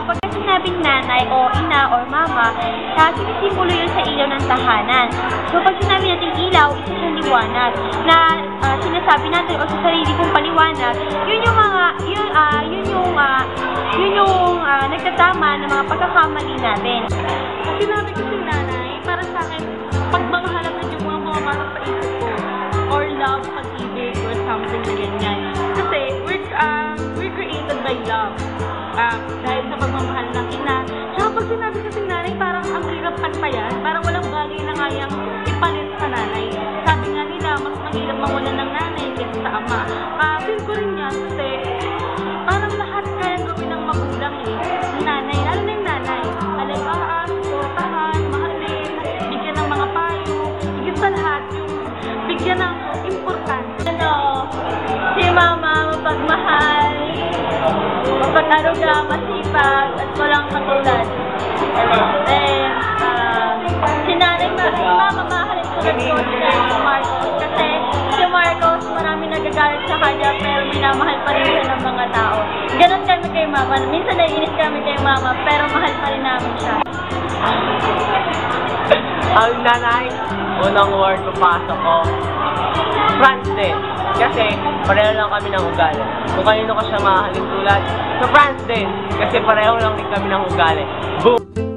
pagka sinabing nanay o ina or mama, sinisimbolo yun sa ilaw ng tahanan. So, pag sinabi natin ilaw, isa siyang liwanag na sinasabi natin o sa sarili kong paliwanag, yun yung nagtatama ng mga pagkakamali natin. Sinabi ko si nanay, para sa akin, pagmamahalan na yung mga pumamasok sa isip ko, or love, pag-ibig, or something na ganyan. Kasi, we're created by love. Dahil sa pagmamahal ng ina. Tsaka pag sinabi ko si nanay, parang ang hirap pantayan, parang walang bagay na kayang ipalit sa nanay. Sabi nga nila, mas mahirap mawalan ng nanay kaysa sa ama. Feel ko rin yan kasi parang lahat kaya gawin ng magulang nanay, lalo na yung nanay. Alagaan, suportahan, mahalin, bigyan ng mga payo, higit sa lahat, yung bigyan ng importante. Si mama, mapagmahal, mapag-aruga, masipag, at walang katulad. Then, si nanay, mama, mahalin ko rin ko si Marcos. Kasi si Marcos, marami nagagalit sa kanya, pero minamahal pa rin siya ng mga tao. Ganon kami kay mama. Minsan naiinis kami kay mama, pero mahal pa rin namin siya. Ang nanay, unang word papasok ko, France din. Kasi pareho lang kami ng ugali. Kung kanino ko siya mahalin tulad, sa France din. Kasi pareho lang din kami ng ugali. Boom!